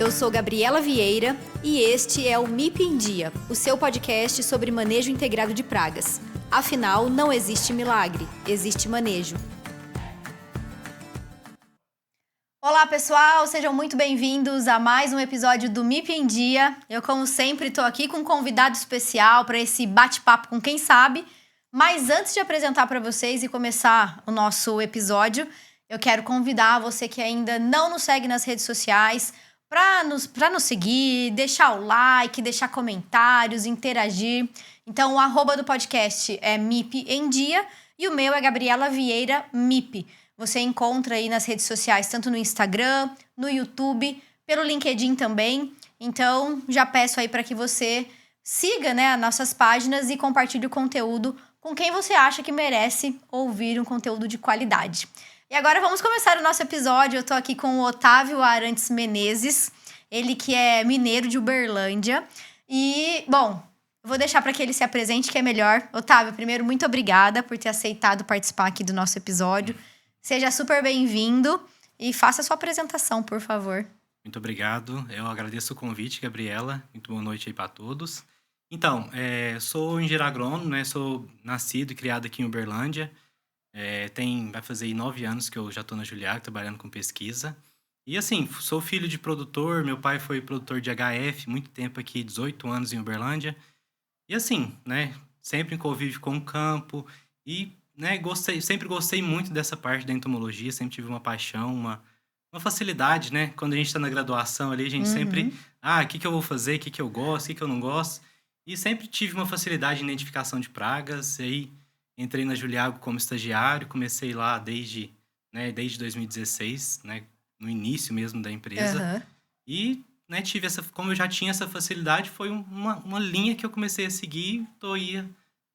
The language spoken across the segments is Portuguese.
Eu sou Gabriela Vieira e este é o MIP em Dia, o seu podcast sobre manejo integrado de pragas. Afinal, não existe milagre, existe manejo. Olá pessoal, sejam muito bem-vindos a mais um episódio do MIP em Dia. Eu, como sempre, estou aqui com um convidado especial para esse bate-papo com quem sabe. Mas antes de apresentar para vocês e começar o nosso episódio, eu quero convidar você que ainda não nos segue nas redes sociais para nos seguir, deixar o like, deixar comentários, interagir. Então, o arroba do podcast é MIP em Dia e o meu é Gabriela Vieira MIP. Você encontra aí nas redes sociais, tanto no Instagram, no YouTube, pelo LinkedIn também. Então, já peço aí para que você siga, as nossas páginas e compartilhe o conteúdo com quem você acha que merece ouvir um conteúdo de qualidade. E agora vamos começar o nosso episódio. Eu estou aqui com o Otávio Arantes Menezes, ele que é mineiro de Uberlândia. E, bom, vou deixar para que ele se apresente, que é melhor. Otávio, primeiro, muito obrigada por ter aceitado participar aqui do nosso episódio. Seja super bem-vindo e faça a sua apresentação, por favor. Muito obrigado. Eu agradeço o convite, Gabriela. Muito boa noite aí para todos. Então, sou engenheiro agrônomo, né? Sou nascido e criado aqui em Uberlândia. Vai fazer aí 9 anos que eu já estou na Juliac, trabalhando com pesquisa. E assim, sou filho de produtor. Meu pai foi produtor de HF, muito tempo aqui, 18 anos em Uberlândia. E assim, né? Sempre em convívio com o campo. E, né, sempre gostei muito dessa parte da entomologia. Sempre tive uma paixão, uma facilidade, né? Quando a gente está na graduação ali, a gente sempre... o que eu vou fazer? O que eu gosto? O que eu não gosto? E sempre tive uma facilidade de identificação de pragas. E aí, entrei na Juliago como estagiário. Comecei lá desde 2016, né? No início mesmo da empresa. E, né, como eu já tinha essa facilidade, foi uma linha que eu comecei a seguir. Estou aí,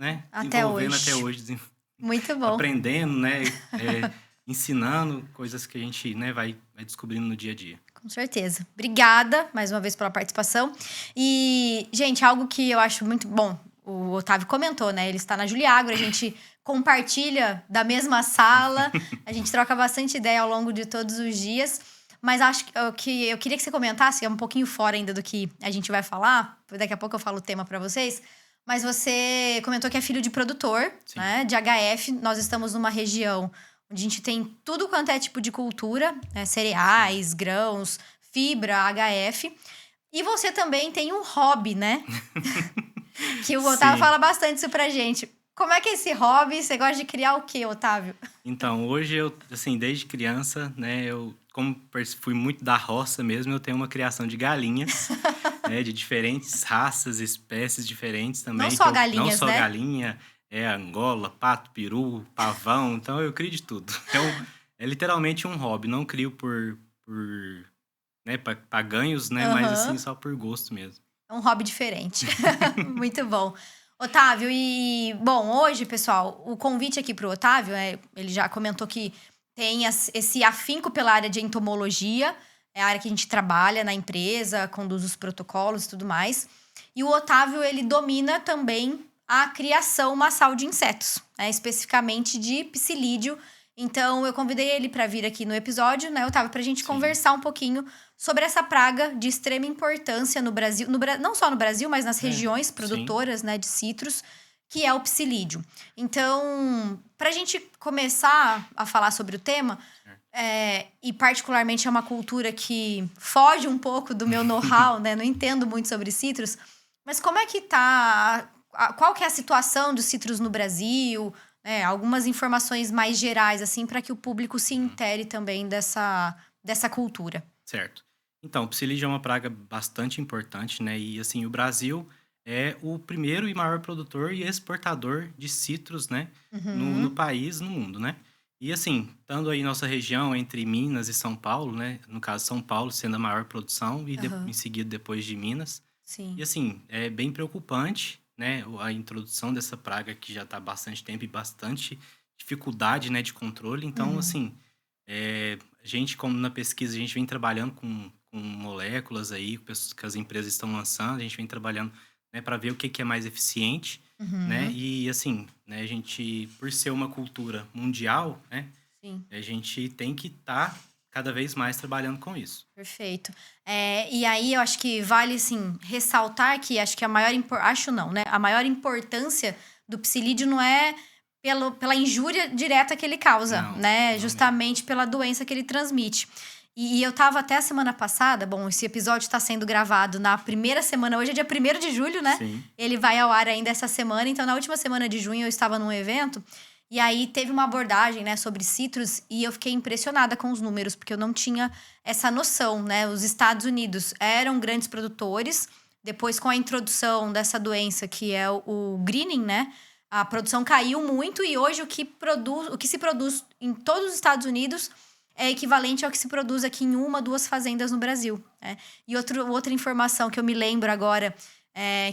né? Desenvolvendo até hoje. Muito bom. Aprendendo, né? Ensinando coisas que a gente, né, vai descobrindo no dia a dia. Com certeza. Obrigada, mais uma vez, pela participação. E, gente, algo que eu acho muito bom, o Otávio comentou, né? Ele está na Juliagro, a gente compartilha da mesma sala, a gente troca bastante ideia ao longo de todos os dias. Mas acho que eu queria que você comentasse, é um pouquinho fora ainda do que a gente vai falar, daqui a pouco eu falo o tema para vocês. Mas você comentou que é filho de produtor, né, de HF. Nós estamos numa região onde a gente tem tudo quanto é tipo de cultura, né, cereais, grãos, fibra, HF. E você também tem um hobby, né? Que o Otávio fala bastante isso pra gente. Como é que é esse hobby? Você gosta de criar o quê, Otávio? Então, hoje eu, assim, desde criança, né, como fui muito da roça mesmo, eu tenho uma criação de galinhas, né, de diferentes raças, espécies diferentes também. Não só galinhas, não só né? galinha, angola, pato, peru, pavão, então eu crio de tudo. Então, é literalmente um hobby, não crio para ganhos, né, mas assim, só por gosto mesmo. É um hobby diferente. Muito bom. Otávio, bom, hoje, pessoal, o convite aqui pro Otávio, ele já comentou que tem esse afinco pela área de entomologia, é a área que a gente trabalha na empresa, conduz os protocolos e tudo mais. E o Otávio, ele domina também a criação massal de insetos, né, especificamente de psilídeo. Então, eu convidei ele para vir aqui no episódio, né, Otávio, pra gente conversar um pouquinho sobre essa praga de extrema importância no Brasil, não só no Brasil, mas nas regiões produtoras, né, de citros, que é o psilídeo. Então, pra gente começar a falar sobre o tema, e particularmente é uma cultura que foge um pouco do meu know-how, né, não entendo muito sobre citros, mas como é que tá, qual que é a situação dos citros no Brasil, algumas informações mais gerais, assim, para que o público se intere também dessa cultura. Certo. Então, o psilídeo é uma praga bastante importante, né? E, assim, o Brasil é o primeiro e maior produtor e exportador de citros, né? No país, no mundo, né? E, assim, estando aí nossa região entre Minas e São Paulo, né? No caso, São Paulo sendo a maior produção e em seguida depois de Minas. Sim. E, assim, é bem preocupante, né? A introdução dessa praga que já está há bastante tempo e bastante dificuldade, né, de controle. Então, assim, a gente, como na pesquisa, a gente vem trabalhando com moléculas aí que as empresas estão lançando, a gente vem trabalhando, né, para ver o que é mais eficiente, né? E, assim, né, a gente, por ser uma cultura mundial, né? Sim. A gente tem que estar cada vez mais trabalhando com isso. Perfeito. E aí eu acho que vale, assim, ressaltar que acho que a maior... Acho não, né? A maior importância do psilídeo não é pela injúria direta que ele causa, Não, né? não Justamente pela doença que ele transmite. E eu tava até a semana passada, bom, esse episódio está sendo gravado na primeira semana, hoje é dia 1º de julho, né? Sim. Ele vai ao ar ainda essa semana, então na última semana de junho eu estava num evento e aí teve uma abordagem, né, sobre citros e eu fiquei impressionada com os números, porque eu não tinha essa noção, né? Os Estados Unidos eram grandes produtores, depois com a introdução dessa doença que é o greening, né? A produção caiu muito e hoje o que se produz em todos os Estados Unidos é equivalente ao que se produz aqui em 1, 2 fazendas no Brasil, né? E outra informação que eu me lembro agora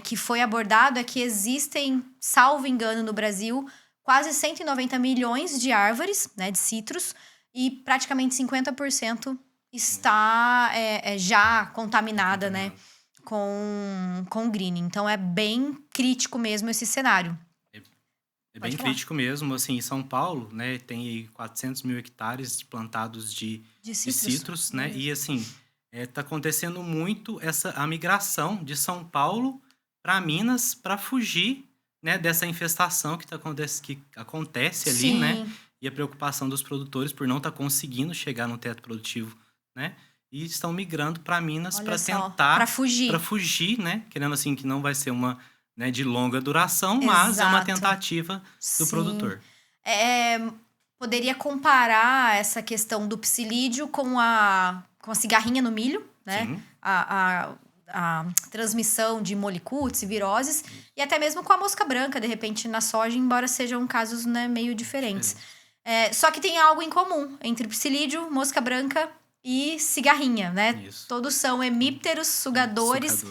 que foi abordado é que existem, salvo engano, no Brasil, quase 190 milhões de árvores, né, de citros, e praticamente 50% está já contaminada, né, com greening. Então, é bem crítico mesmo esse cenário. É bem crítico mesmo. Assim, em São Paulo, né, tem aí 400 mil hectares plantados de citros, né? E, assim, tá acontecendo muito a migração de São Paulo para Minas para fugir, né, dessa infestação que acontece ali, Sim. né? E a preocupação dos produtores por não estar conseguindo chegar no teto produtivo, né? E estão migrando para Minas para tentar... Para fugir. Para fugir, né? Querendo, assim, que não vai ser uma... né, de longa duração, mas é uma tentativa do produtor. Poderia comparar essa questão do psilídeo com a cigarrinha no milho, né? Sim. A transmissão de molicutes e viroses, e até mesmo com a mosca branca, de repente, na soja, embora sejam casos, né, meio diferentes. Só que tem algo em comum entre psilídeo, mosca branca e cigarrinha, né? Isso. Todos são hemípteros, sugadores.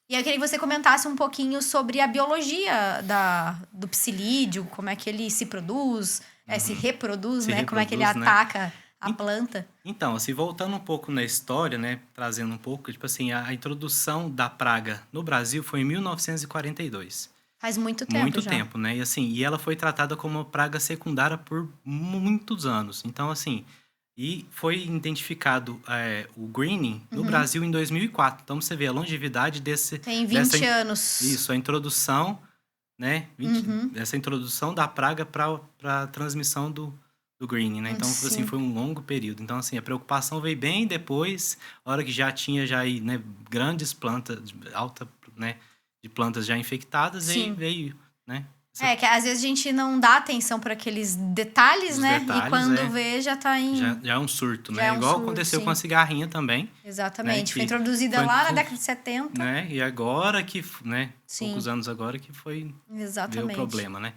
E eu queria que você comentasse um pouquinho sobre a biologia do psilídeo, como é que ele se produz, se reproduz, né? Como é que ele ataca a planta. Então, assim, voltando um pouco na história, né? Trazendo um pouco, tipo assim, a introdução da praga no Brasil foi em 1942. Faz muito tempo Muito já. tempo, né? E assim, ela foi tratada como uma praga secundária por muitos anos. Então, assim... E foi identificado o greening no Brasil em 2004. Então, você vê a longevidade Tem 20 anos. Isso, a introdução, né? Essa introdução da praga para a transmissão do greening, né? Então, assim, foi um longo período. Então, assim, a preocupação veio bem depois, a hora que já tinha aí, né, grandes plantas, alta, né, de plantas já infectadas, e aí veio, né? Que às vezes a gente não dá atenção para aqueles detalhes, né? E quando vê, já tá em... Já é um surto, né? Igual aconteceu com a cigarrinha também. Exatamente. Né? Foi introduzida lá na década de 70. Né? E agora que, né? Poucos anos agora que foi... Exatamente. Veio o problema, né?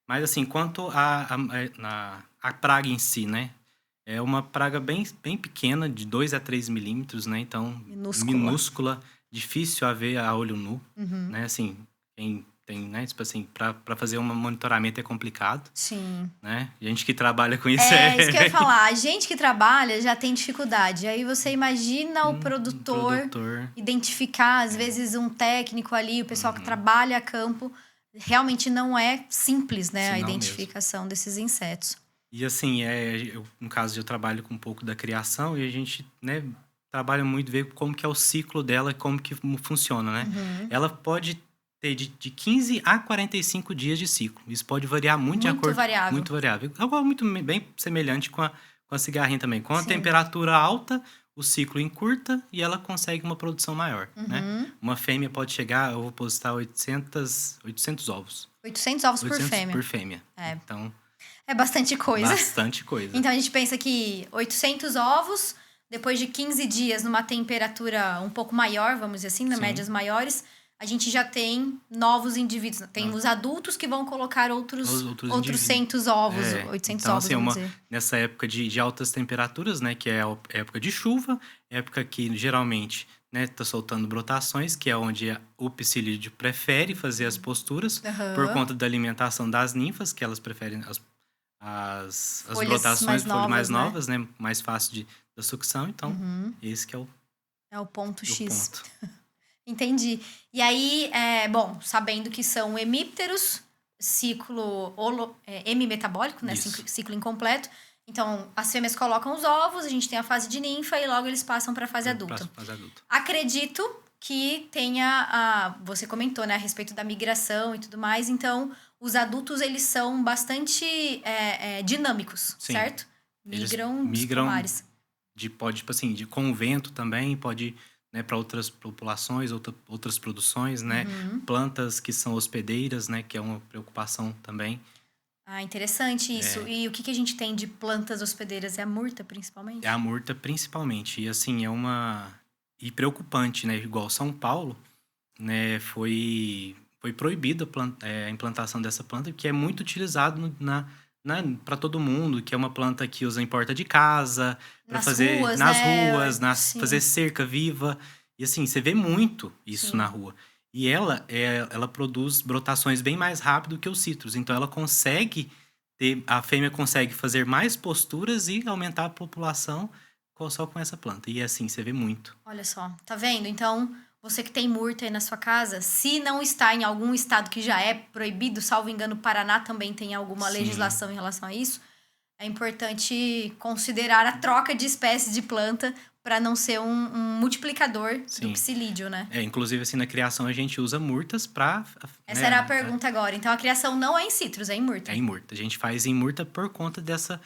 Mas assim, quanto a praga em si, né? É uma praga bem pequena, de 2 a 3 milímetros, né? Então, minúscula, difícil a ver a olho nu, né? Assim, quem tem, né? Tipo assim, para fazer um monitoramento é complicado. Sim. Né? Gente que trabalha com isso isso que eu ia falar. A gente que trabalha já tem dificuldade. Aí você imagina o produtor identificar, às vezes, um técnico ali, o pessoal que trabalha a campo. Realmente não é simples, né? A identificação desses insetos. E assim, no caso, eu trabalho com um pouco da criação e a gente, né, trabalha muito ver como que é o ciclo dela, como que funciona, né? Ela pode ter de 15 a 45 dias de ciclo. Isso pode variar muito de acordo... Muito variável. Algo muito bem semelhante com a cigarrinha também. Com a temperatura alta, o ciclo encurta e ela consegue uma produção maior, né? Uma fêmea pode chegar, eu vou postar 800 ovos. 800 ovos por fêmea. Por fêmea. Então... É bastante coisa. Bastante coisa. Então, a gente pensa que 800 ovos, depois de 15 dias, numa temperatura um pouco maior, vamos dizer assim, médias maiores, a gente já tem novos indivíduos. Tem os adultos que vão colocar outros 100 ovos, 800 então, ovos, assim, vamos dizer. Nessa época de altas temperaturas, né, que é a época de chuva, época que geralmente, né, tá soltando brotações, que é onde o psilídeo prefere fazer as posturas, por conta da alimentação das ninfas, que elas preferem as brotações, folhas mais novas, né, mais fácil da sucção. Então, esse que é o ponto X. Ponto. Entendi. E aí, bom, sabendo que são hemípteros, ciclo hemimetabólico, né? Ciclo incompleto. Então, as fêmeas colocam os ovos, a gente tem a fase de ninfa e logo eles passam para a fase adulta. Acredito que tenha você comentou, né, a respeito da migração e tudo mais. Então, os adultos, eles são bastante dinâmicos, Sim. certo? Migram dos pomares. Com o vento também, pode, né, para outras populações, outras produções, né? Plantas que são hospedeiras, né, que é uma preocupação também. Ah, interessante isso. E o que a gente tem de plantas hospedeiras? É a murta, principalmente? É a murta, principalmente. E, assim, E preocupante, né? Igual São Paulo, né? Foi proibida a implantação dessa planta, que é muito utilizado para todo mundo, que é uma planta que usa em porta de casa, para fazer ruas, nas né? ruas, fazer cerca viva. E, assim, você vê muito isso na rua. E ela produz brotações bem mais rápido que os citros. Então, a fêmea consegue fazer mais posturas e aumentar a população só com essa planta. E assim, você vê muito. Olha só, tá vendo? Então, você que tem murta aí na sua casa, se não está em algum estado que já é proibido, salvo engano, o Paraná também tem alguma legislação em relação a isso, é importante considerar a troca de espécies de planta para não ser um multiplicador do psilídeo, né? Inclusive, assim, na criação a gente usa murtas para... Essa era a pergunta agora. Então, a criação não é em citros, é em murta. É em murta. A gente faz em murta por conta dessa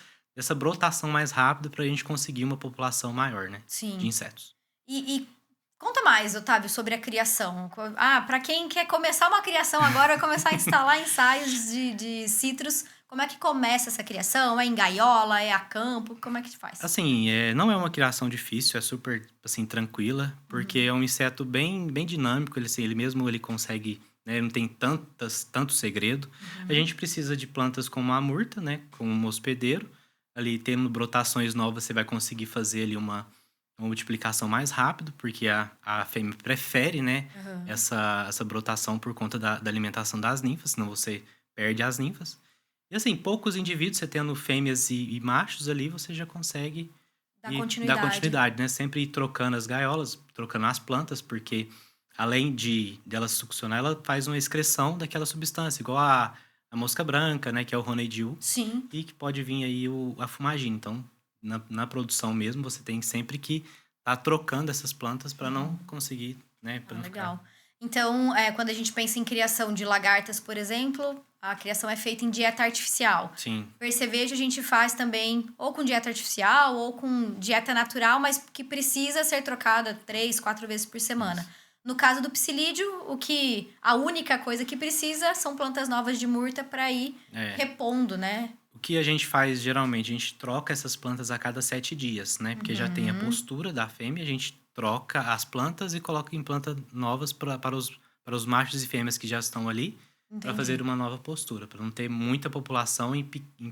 brotação mais rápida para a gente conseguir uma população maior, né? Sim. De insetos. E conta mais, Otávio, sobre a criação. Para quem quer começar uma criação agora, vai começar a instalar ensaios de citros. Como é que começa essa criação? É em gaiola? É a campo? Como é que faz? Assim, não é uma criação difícil, é super, assim, tranquila, porque é um inseto bem, bem dinâmico, ele mesmo ele consegue, né, não tem tanto segredo. A gente precisa de plantas como a murta, né, como um hospedeiro. Ali, tendo brotações novas, você vai conseguir fazer ali uma multiplicação mais rápido, porque a fêmea prefere, né, essa brotação por conta da alimentação das ninfas, senão você perde as ninfas. E assim, poucos indivíduos, você tendo fêmeas e machos ali, você já consegue dar continuidade, né? Sempre ir trocando as gaiolas, trocando as plantas, porque além de dela succionar, ela faz uma excreção daquela substância, igual a mosca branca, né? Que é o honeydew. Sim. E que pode vir aí a fumagina. Então, na produção mesmo, você tem sempre que estar trocando essas plantas para não conseguir, né? Legal. Então, quando a gente pensa em criação de lagartas, por exemplo, a criação é feita em dieta artificial. Sim. Percevejo a gente faz também ou com dieta artificial ou com dieta natural, mas que precisa ser trocada 3, 4 vezes por semana. Isso. No caso do psilídeo, a única coisa que precisa são plantas novas de murta para ir repondo, né? O que a gente faz geralmente? A gente troca essas plantas a cada 7 dias, né? Porque já tem a postura da fêmea, a gente troca as plantas e coloca em plantas novas para os machos e fêmeas que já estão ali, para fazer uma nova postura, para não ter muita população em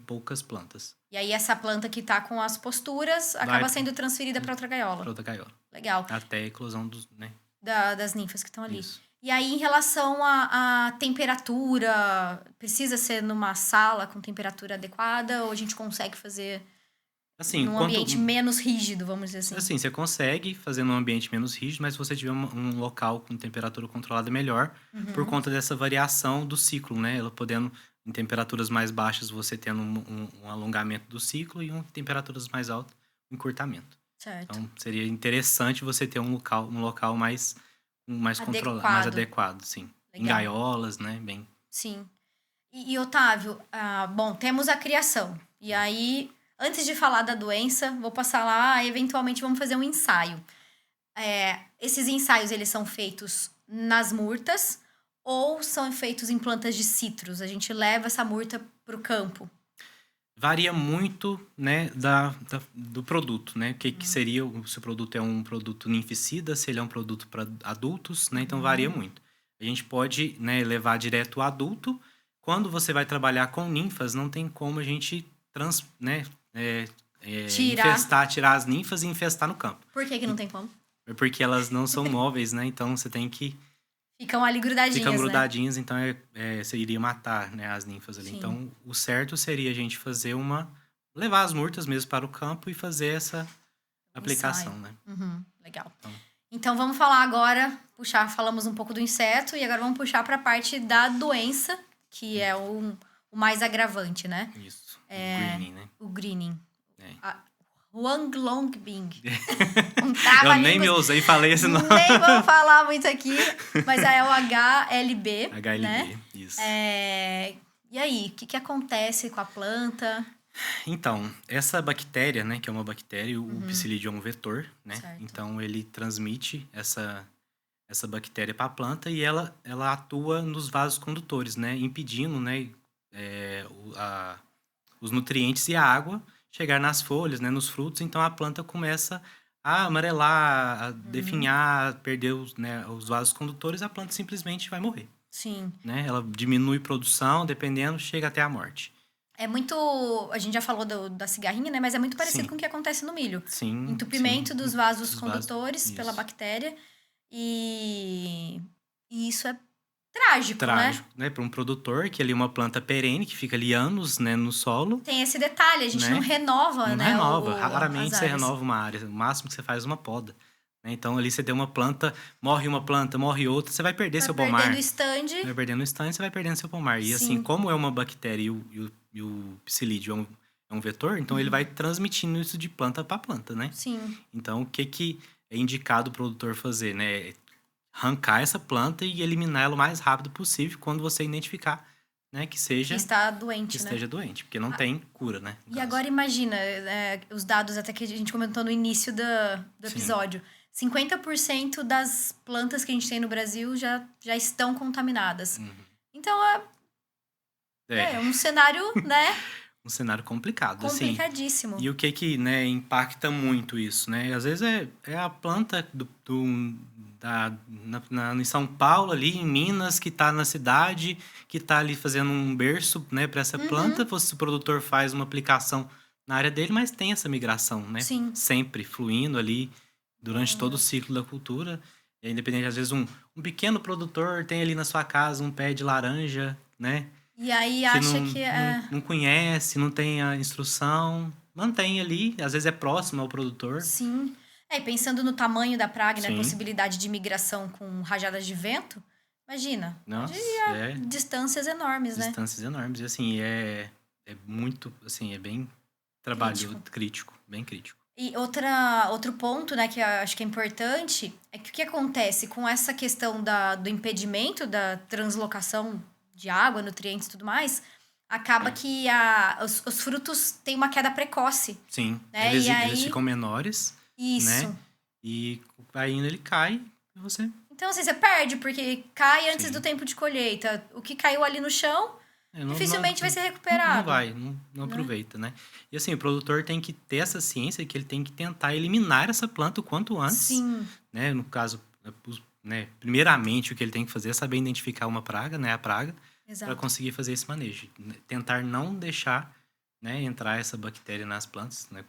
poucas plantas. E aí essa planta que tá com as posturas acaba sendo transferida para outra gaiola. Para outra gaiola. Legal. Até a eclosão das ninfas que estão ali. Isso. E aí, em relação à temperatura, precisa ser numa sala com temperatura adequada ou a gente consegue fazer num ambiente menos rígido, vamos dizer assim? Assim, você consegue fazer num ambiente menos rígido, mas se você tiver um local com temperatura controlada melhor, por conta dessa variação do ciclo, né? Ela podendo, em temperaturas mais baixas, você tendo um alongamento do ciclo e em temperaturas mais altas, um encurtamento. Certo. Então, seria interessante você ter um local mais controlado, mais adequado, sim. Legal. Em gaiolas, né? Bem... Sim. E Otávio, bom, temos a criação. E aí, antes de falar da doença, vou passar lá, eventualmente vamos fazer um ensaio. Esses ensaios, eles são feitos nas murtas ou são feitos em plantas de citros? A gente leva essa murta para o campo? Varia muito, né, do produto, né? O que seria, se o produto é um produto ninficida, se ele é um produto para adultos, né? Então, varia muito. A gente pode, né, levar direto o adulto. Quando você vai trabalhar com ninfas, não tem como a gente tirar as ninfas e infestar no campo. Por que não tem como? Porque elas não são móveis, né? Então, você tem que... Ficam ali grudadinhas, né? Então você iria matar, né, as ninfas ali. Sim. Então, o certo seria a gente levar as murtas mesmo para o campo e fazer essa aplicação, né? Legal. Então, vamos falar agora, falamos um pouco do inseto e agora vamos puxar para a parte da doença, que é o mais agravante, né? Isso, o greening, né? O greening. Huang Longbing. Eu nem me ousei e falei esse nome. Nem vamos falar muito aqui, mas é o HLB. HLB, né? isso. E aí, o que acontece com a planta? Então, essa bactéria, né, que é uma bactéria, o psilídeo é um vetor, né? Certo. Então, ele transmite essa bactéria para a planta e ela atua nos vasos condutores, né? Impedindo, né, os nutrientes e a água chegar nas folhas, né, nos frutos. Então, a planta começa a amarelar, a definhar, perder os vasos condutores, a planta simplesmente vai morrer. Sim. Né? Ela diminui produção, dependendo, chega até a morte. É muito... A gente já falou da cigarrinha, né? Mas é muito parecido Sim. com o que acontece no milho. Sim. Entupimento dos vasos Dos condutores vasos, pela isso. bactéria. E isso é trágico, Trágico, né? Para um produtor, que ali é uma planta perene, que fica ali anos, né, no solo. Tem esse detalhe, a gente né? não renova, Não né? renova. as Raramente você áreas. renova uma área. O máximo que você faz é uma poda. Né? Então, ali você deu uma planta, morre outra, você vai perder seu pomar. Vai perdendo stand. Vai perdendo o stand, você vai perdendo seu pomar. E Sim. assim, como é uma bactéria e o psilídeo é um vetor, então ele vai transmitindo isso de planta para planta, né? Sim. Então, o que é indicado o produtor fazer, né? Arrancar essa planta e eliminar ela o mais rápido possível quando você identificar, né, que está doente, né? esteja doente, porque não tem cura, né? E agora imagina, os dados até que a gente comentou no início do episódio. 50% das plantas que a gente tem no Brasil já estão contaminadas. Então, é um cenário, né? Um cenário complicado, complicadíssimo. Assim. E o que né, impacta muito isso, né? Às vezes é a planta em São Paulo, ali em Minas, que está na cidade, que está ali fazendo um berço, né, para essa planta. O produtor faz uma aplicação na área dele, mas tem essa migração, né? Sim. Sempre fluindo ali durante todo o ciclo da cultura. E independente, às vezes, um pequeno produtor tem ali na sua casa um pé de laranja, né? E aí acha que não conhece, não tem a instrução, mantém ali, às vezes é próximo ao produtor. Sim. E pensando no tamanho da praga, né, possibilidade de migração com rajadas de vento, imagina. Nossa, distâncias enormes, né? Distâncias enormes. E assim, é muito, assim, é bem trabalho crítico, bem crítico. E outro ponto, né, que eu acho que é importante, é que o que acontece com essa questão do impedimento da translocação de água, nutrientes e tudo mais, acaba que os frutos têm uma queda precoce. Sim, né? Eles ficam menores, isso. Né? E aí ele cai e você... Então, assim, você perde, porque cai antes do tempo de colheita. O que caiu ali no chão, dificilmente vai ser recuperado. Não aproveita, né? E assim, o produtor tem que ter essa ciência que ele tem que tentar eliminar essa planta o quanto antes. Sim. Né? No caso... Né? Primeiramente, o que ele tem que fazer é saber identificar uma praga, né? A praga, para conseguir fazer esse manejo. Tentar não deixar, né, entrar essa bactéria nas plantas, né?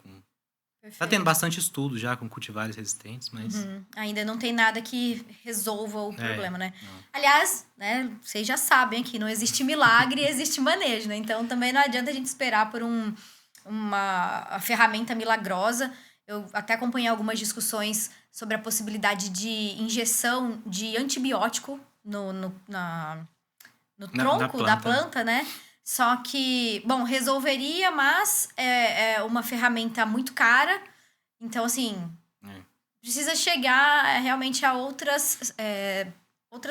Tá tendo bastante estudo já com cultivares resistentes, mas... Ainda não tem nada que resolva o problema, né? Não. Aliás, né, vocês já sabem que não existe milagre, existe manejo, né? Então, também não adianta a gente esperar por uma ferramenta milagrosa. Eu até acompanhei algumas discussões sobre a possibilidade de injeção de antibiótico no tronco da planta, né? Só que, bom, resolveria, mas é uma ferramenta muito cara. Então, assim, precisa chegar realmente a outras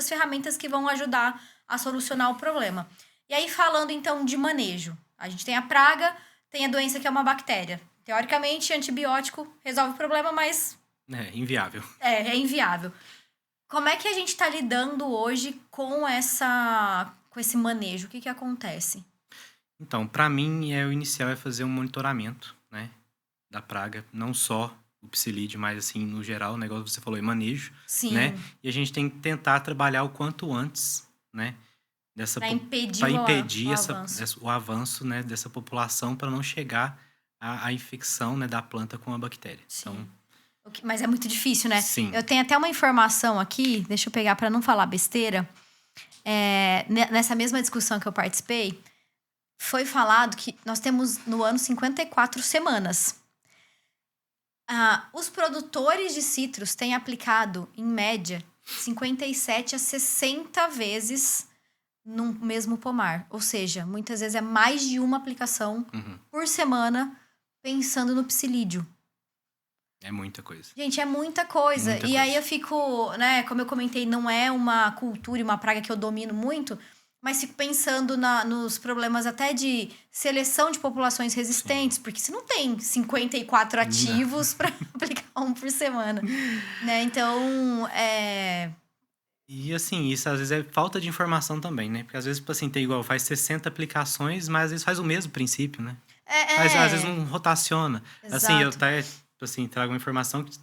ferramentas que vão ajudar a solucionar o problema. E aí, falando, então, de manejo. A gente tem a praga, tem a doença que é uma bactéria. Teoricamente, antibiótico resolve o problema, mas... É inviável. É inviável. Como é que a gente está lidando hoje com esse manejo? O que acontece? Então, para mim, o inicial é fazer um monitoramento, né, da praga. Não só o psilídeo, mas, assim, no geral, o negócio que você falou é manejo. Sim. Né? E a gente tem que tentar trabalhar o quanto antes, né? Para impedir o avanço, né, dessa população, para não chegar à infecção, né, da planta com a bactéria. Sim. Então, mas é muito difícil, né? Sim. Eu tenho até uma informação aqui, deixa eu pegar para não falar besteira. Nessa mesma discussão que eu participei, foi falado que nós temos no ano 54 semanas. Os produtores de citros têm aplicado, em média, 57 a 60 vezes no mesmo pomar. Ou seja, muitas vezes é mais de uma aplicação por semana pensando no psilídeo. É muita coisa. Gente, é muita coisa. Muita E aí coisa. eu fico, né, como eu comentei, não é uma cultura e uma praga que eu domino muito, mas fico pensando nos problemas até de seleção de populações resistentes, porque você não tem 54 ativos para aplicar um por semana, né? Então, E assim, isso às vezes é falta de informação também, né? Porque às vezes, tipo assim, tem igual, faz 60 aplicações, mas às vezes faz o mesmo princípio, né? Mas às vezes não rotaciona. Assim, eu exato. até, tipo assim, trago uma informação que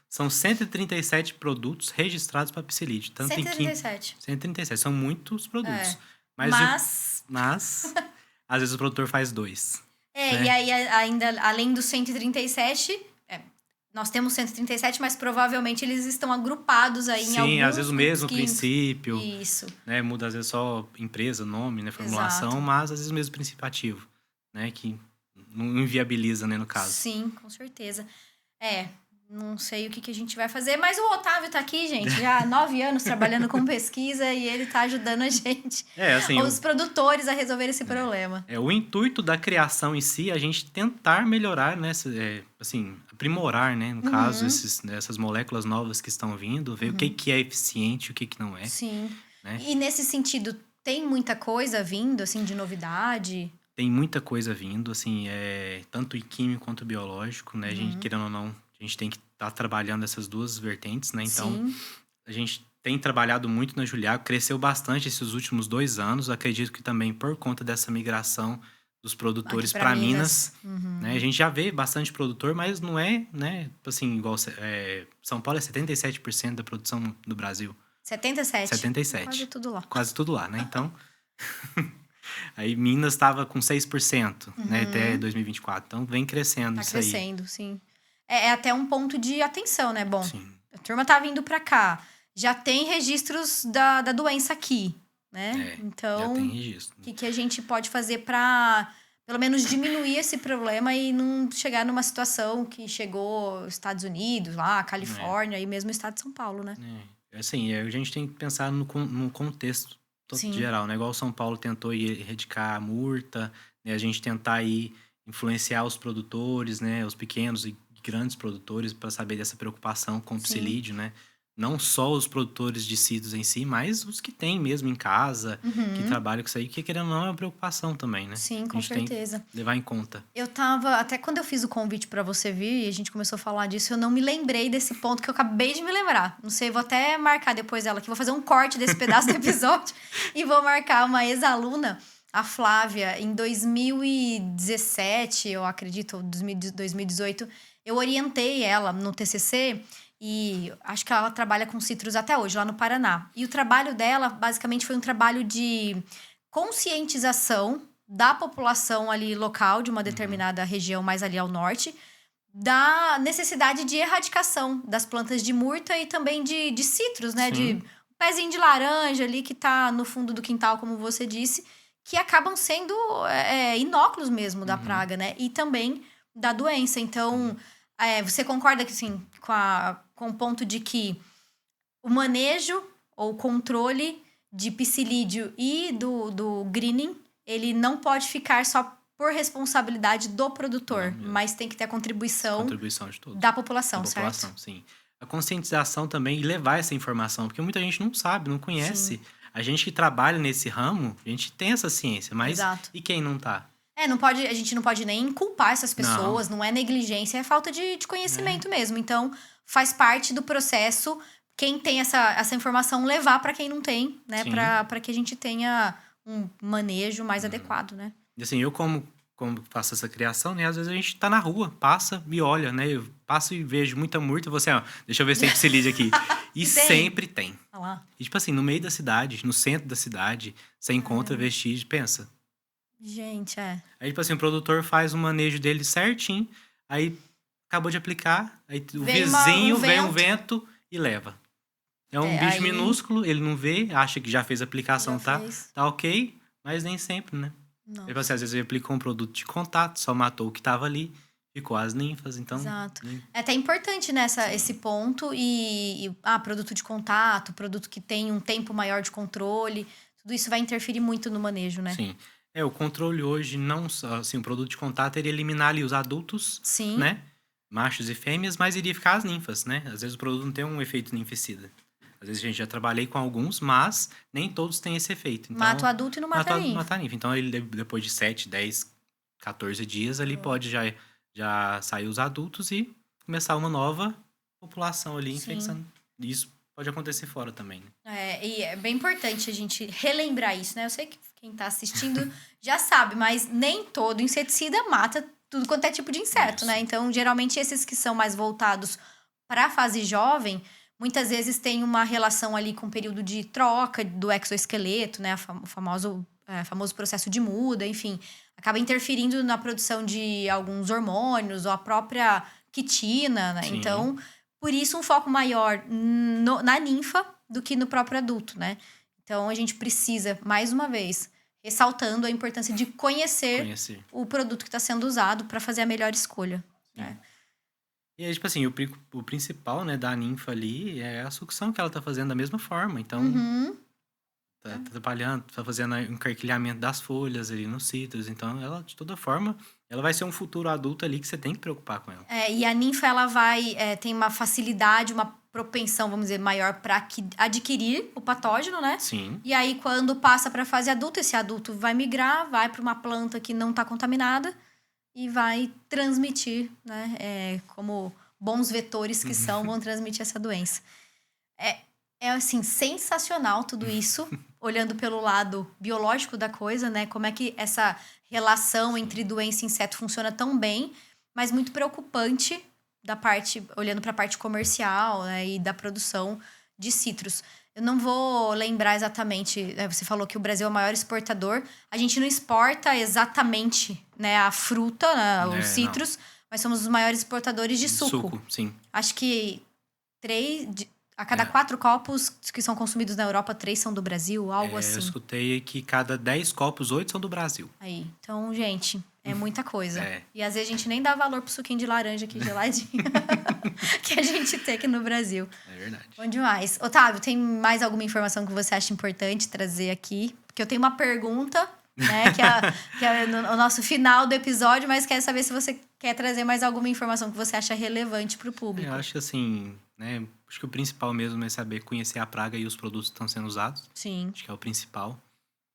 são 137 produtos registrados para psilídeo. Tanto em química. 137. 137, são muitos produtos. É. Mas, às vezes o produtor faz 2. E aí ainda, além dos 137, nós temos 137, mas provavelmente eles estão agrupados aí em alguns Sim, às vezes o grupos mesmo químicos. princípio, Isso. né? Muda às vezes só empresa, nome, né? Formulação, Exato. mas às vezes o mesmo princípio ativo, né? Que não inviabiliza, né, no caso. Sim, com certeza. Não sei o que a gente vai fazer, mas o Otávio tá aqui, gente, já há 9 anos trabalhando com pesquisa e ele tá ajudando a gente, Assim, os produtores, a resolver esse problema. o intuito da criação em si, a gente tentar melhorar, né? Assim, aprimorar, né? No caso, essas moléculas novas que estão vindo, ver o que é eficiente e o que não é. Sim. Né? E nesse sentido, tem muita coisa vindo, assim, de novidade? Tem muita coisa vindo, assim, tanto em químico quanto biológico, né? A gente, querendo ou não, a gente tem que estar trabalhando essas duas vertentes, né? Então, Sim. a gente tem trabalhado muito na Juliaco, cresceu bastante esses últimos 2 anos. Acredito que também por conta dessa migração dos produtores para Minas, né? A gente já vê bastante produtor, mas não é, né? Assim, igual São Paulo é 77% da produção do Brasil. 77? 77. Quase tudo lá. Quase tudo lá, né? Então, aí Minas estava com 6%, né? Até 2024. Então, vem crescendo isso aí. Tá crescendo, sim. É até um ponto de atenção, né? Bom, Sim. a turma tá vindo pra cá. Já tem registros da doença aqui, né? Então, já tem registro. o que a gente pode fazer pra, pelo menos, diminuir esse problema e não chegar numa situação que chegou Estados Unidos, lá, Califórnia e mesmo o estado de São Paulo, né? Assim, a gente tem que pensar no contexto todo Sim. geral, né? Igual o São Paulo tentou erradicar a murta, né? A gente tentar aí influenciar os produtores, né? Os pequenos e grandes produtores para saber dessa preocupação com o psilídeo, né? Não só os produtores de cítricos em si, mas os que têm mesmo em casa, que trabalham com isso aí, que querendo ou não é uma preocupação também, né? Sim, com a gente certeza. tem que levar em conta. Eu tava, até quando eu fiz o convite pra você vir e a gente começou a falar disso, eu não me lembrei desse ponto que eu acabei de me lembrar. Não sei, vou até marcar depois dela, que vou fazer um corte desse pedaço do episódio e vou marcar uma ex-aluna, a Flávia, em 2017, eu acredito, ou 2018, eu orientei ela no TCC e acho que ela trabalha com cítricos até hoje, lá no Paraná. E o trabalho dela, basicamente, foi um trabalho de conscientização da população ali local, de uma determinada região mais ali ao norte, da necessidade de erradicação das plantas de murta e também de citros, né? Sim. De um pezinho de laranja ali que tá no fundo do quintal, como você disse, que acabam sendo inóculos mesmo da praga, né? E também da doença. Então, você concorda que, assim, com o ponto de que o manejo ou controle de psilídeo e do greening, ele não pode ficar só por responsabilidade do produtor, mas tem que ter a contribuição de todos. da população, certo? População, sim. A conscientização também e levar essa informação, porque muita gente não sabe, não conhece. Sim. A gente que trabalha nesse ramo, a gente tem essa ciência, mas e quem não tá? A gente não pode nem culpar essas pessoas, não é negligência, é falta de conhecimento mesmo. Então, faz parte do processo quem tem essa informação levar para quem não tem, né? Para que a gente tenha um manejo mais adequado, né? E assim, eu como faço essa criação, né? Às vezes a gente tá na rua, passa e olha, né? Eu passo e vejo muita murta e você, deixa eu ver se tem psilídeo aqui. E sempre tem. Olha lá. E tipo assim, no meio da cidade, no centro da cidade, você encontra vestígio, pensa. Gente, Aí, tipo assim, o produtor faz o manejo dele certinho, aí acabou de aplicar, aí o vizinho vem um vento e leva. É um bicho minúsculo, ele não vê, acha que já fez a aplicação, tá ok, mas nem sempre, né? Tipo assim, às vezes ele aplicou um produto de contato, só matou o que tava ali, ficou as ninfas, então... Exato. É até importante esse ponto produto de contato, produto que tem um tempo maior de controle, tudo isso vai interferir muito no manejo, né? Sim. O controle hoje não só, assim, o produto de contato iria eliminar ali os adultos, Sim. né? Machos e fêmeas, mas iria ficar as ninfas, né? Às vezes o produto não tem um efeito ninficida. Às vezes a gente já trabalhei com alguns, mas nem todos têm esse efeito. Mata o Então, adulto e não mata a ninfa. mata a ninfa. Então, ele depois de 7, 10, 14 dias, ali pode já sair os adultos e começar uma nova população ali infectando. Isso pode acontecer fora também, né? E é bem importante a gente relembrar isso, né? Eu sei que quem tá assistindo já sabe, mas nem todo inseticida mata tudo quanto é tipo de inseto, né? Então, geralmente, esses que são mais voltados para a fase jovem, muitas vezes tem uma relação ali com o período de troca do exoesqueleto, né? O famoso processo de muda, enfim. Acaba interferindo na produção de alguns hormônios ou a própria quitina, né? Sim. Então, por isso, um foco maior na ninfa do que no próprio adulto, né? Então, a gente precisa, mais uma vez, ressaltando a importância de conhecer o produto que está sendo usado para fazer a melhor escolha. Né? E aí, tipo assim, o principal, né, da ninfa ali é a sucção que ela tá fazendo da mesma forma. Então, tá trabalhando, tá fazendo o encarquilhamento das folhas ali nos citros. Então, ela, de toda forma, ela vai ser um futuro adulto ali que você tem que preocupar com ela. E a ninfa, ela tem uma facilidade, uma propensão, vamos dizer, maior para adquirir o patógeno, né? Sim. E aí, quando passa para a fase adulta, esse adulto vai migrar, vai para uma planta que não está contaminada e vai transmitir, né? Como bons vetores que são, vão transmitir essa doença. Assim, sensacional tudo isso, olhando pelo lado biológico da coisa, né? Como é que essa relação entre doença e inseto funciona tão bem, mas muito preocupante olhando para a parte comercial, né, e da produção de citros. Eu não vou lembrar exatamente, né, você falou que o Brasil é o maior exportador. A gente não exporta exatamente, né, a fruta, né, os citros, mas somos os maiores exportadores de suco. Sim. Acho que a cada 4 copos que são consumidos na Europa, 3 são do Brasil, algo assim. Eu escutei que cada 10 copos, 8 são do Brasil. Aí, então, gente, é muita coisa. E às vezes a gente nem dá valor pro suquinho de laranja aqui geladinho que a gente tem aqui no Brasil. É verdade. Bom demais. Otávio, tem mais alguma informação que você acha importante trazer aqui? Porque eu tenho uma pergunta, né, que é o nosso final do episódio, mas quero saber se você quer trazer mais alguma informação que você acha relevante pro público. Eu acho que assim, né, acho que o principal mesmo é saber conhecer a praga e os produtos que estão sendo usados. Sim. Acho que é o principal.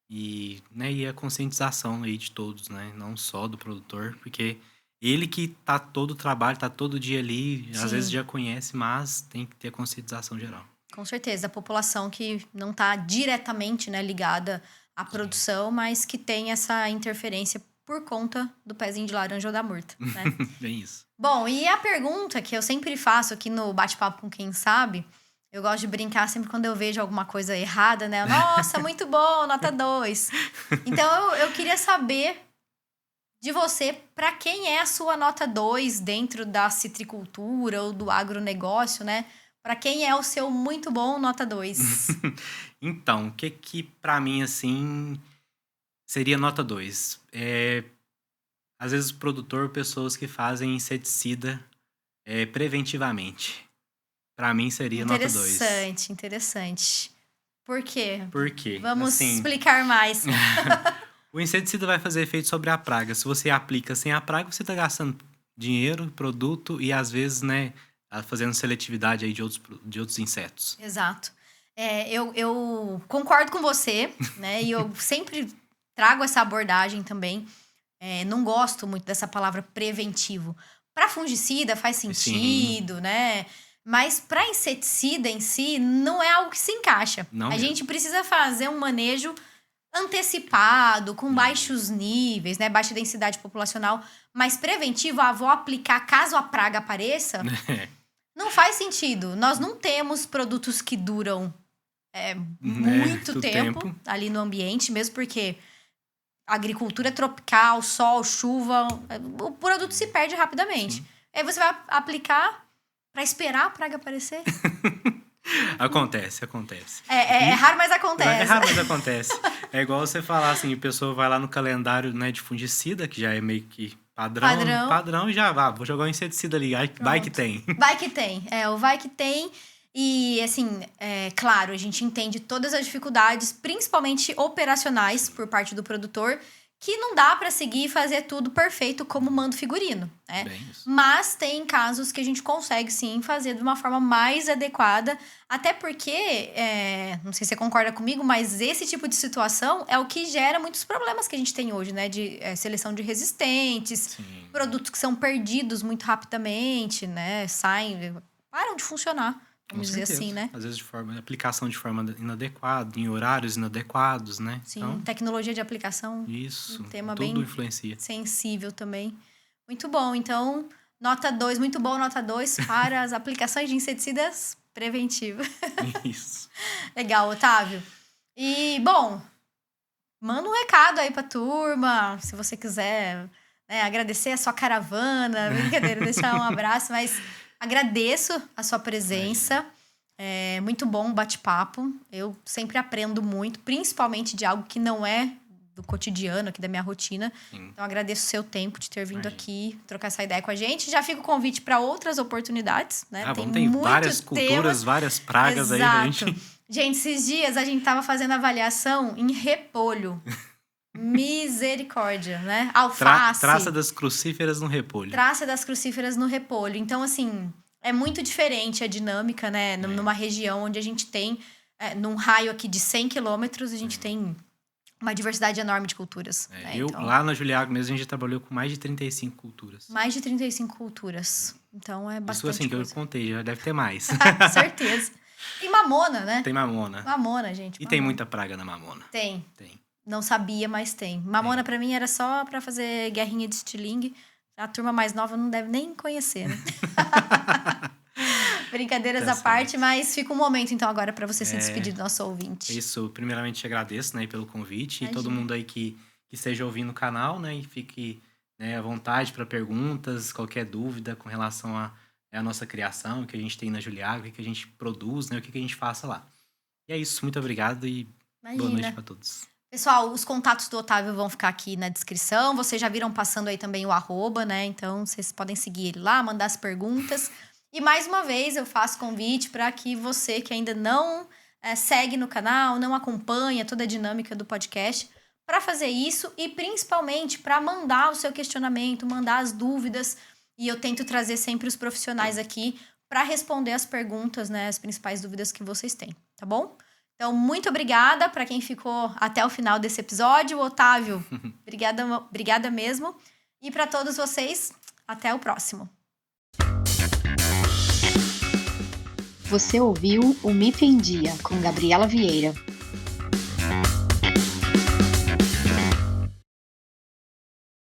E a conscientização aí de todos, né? Não só do produtor, porque ele que tá todo o trabalho, tá todo dia ali, às vezes já conhece, mas tem que ter conscientização geral. Com certeza, a população que não tá diretamente, né, ligada à produção, mas que tem essa interferência por conta do pezinho de laranja ou da murta, né? Bem isso. Bom, e a pergunta que eu sempre faço aqui no Bate-Papo com Quem Sabe, eu gosto de brincar sempre quando eu vejo alguma coisa errada, né? Nossa, muito bom, nota 2. Então, eu queria saber de você, para quem é a sua nota 2 dentro da citricultura ou do agronegócio, né? Para quem é o seu muito bom nota 2? Então, o que para mim, assim, seria nota 2? Às vezes, produtor, pessoas que fazem inseticida preventivamente. Para mim, seria nota 2. Interessante. Por quê? Por quê? Vamos assim, explicar mais. O inseticida vai fazer efeito sobre a praga. Se você aplica sem a praga, você está gastando dinheiro, produto e, às vezes, né, fazendo seletividade aí de outros insetos. Exato. Eu concordo com você, né? E eu sempre trago essa abordagem também. Não gosto muito dessa palavra preventivo. Para fungicida faz sentido, né? Mas para inseticida em si, não é algo que se encaixa. A gente precisa fazer um manejo antecipado, com baixos níveis, né? Baixa densidade populacional. Mas preventivo, vou aplicar caso a praga apareça, não faz sentido. Nós não temos produtos que duram muito tempo ali no ambiente, mesmo porque agricultura tropical, sol, chuva, o produto se perde rapidamente. Aí você vai aplicar para esperar a praga aparecer? Acontece. É raro, mas acontece. É raro, mas acontece. É igual você falar assim, a pessoa vai lá no calendário, né, de fungicida, que já é meio que padrão e já vou jogar um inseticida ali, vai que tem. Vai que tem, o vai que tem. E, assim, claro, a gente entende todas as dificuldades, principalmente operacionais, por parte do produtor, que não dá para seguir e fazer tudo perfeito como manda o figurino, né? Bem isso. Mas tem casos que a gente consegue, sim, fazer de uma forma mais adequada. Até porque, não sei se você concorda comigo, mas esse tipo de situação é o que gera muitos problemas que a gente tem hoje, né? De seleção de resistentes, Sim. produtos que são perdidos muito rapidamente, né? Saem, param de funcionar, Com vamos dizer certeza. assim, né? Às vezes aplicação de forma inadequada, em horários inadequados, né? Sim, Então, tecnologia de aplicação, isso, um tema tudo bem influencia. sensível também. Muito bom. Então, nota 2, muito bom, nota 2 para as aplicações de inseticidas preventivos. Isso. Legal, Otávio. E, bom, manda um recado aí pra turma, se você quiser, né, agradecer a sua caravana, brincadeira, deixar um abraço, mas agradeço a sua presença. É muito bom o bate-papo. Eu sempre aprendo muito, principalmente de algo que não é do cotidiano, aqui da minha rotina. Sim. Então, agradeço o seu tempo de ter vindo Imagina. aqui, trocar essa ideia com a gente. Já fica o convite para outras oportunidades, né? Tem muitos várias culturas, temas. várias pragas aí pra gente. Gente, esses dias a gente tava fazendo avaliação em repolho. Misericórdia, né? Alface. Traça das crucíferas no repolho. Traça das crucíferas no repolho. Então, assim, é muito diferente a dinâmica, né? Numa região onde a gente tem, num raio aqui de 100 quilômetros, a gente tem uma diversidade enorme de culturas. Né? Então, Lá na Juliago mesmo, a gente trabalhou com mais de 35 culturas. mais de 35 culturas. Então, é bastante Isso assim, coisa. que eu contei, já deve ter mais. Certeza. Tem mamona, né? Tem mamona. Mamona, gente. E mamona. tem muita praga na mamona. Tem. Tem. Não sabia, mas tem. Mamona, pra mim, era só pra fazer guerrinha de estilingue. A turma mais nova não deve nem conhecer, né? Brincadeiras Tá à parte, certo. mas fica um momento, então, agora pra você se despedir do nosso ouvinte. Isso, primeiramente te agradeço, né, pelo convite. Imagina. E todo mundo aí que esteja ouvindo o canal, né, e fique, né, à vontade para perguntas, qualquer dúvida com relação à nossa criação, o que a gente tem na Juliago, o que a gente produz, né, o que a gente faça lá. E é isso, muito obrigado e boa noite para todos. Pessoal, os contatos do Otávio vão ficar aqui na descrição. Vocês já viram passando aí também o @, né? Então, vocês podem seguir ele lá, mandar as perguntas. E mais uma vez, eu faço convite para que você que ainda não segue no canal, não acompanha toda a dinâmica do podcast, para fazer isso e principalmente para mandar o seu questionamento, mandar as dúvidas. E eu tento trazer sempre os profissionais aqui para responder as perguntas, né? As principais dúvidas que vocês têm, tá bom? Então, muito obrigada para quem ficou até o final desse episódio. Otávio, obrigada mesmo. E para todos vocês, até o próximo. Você ouviu o MIP em Dia, com Gabriela Vieira.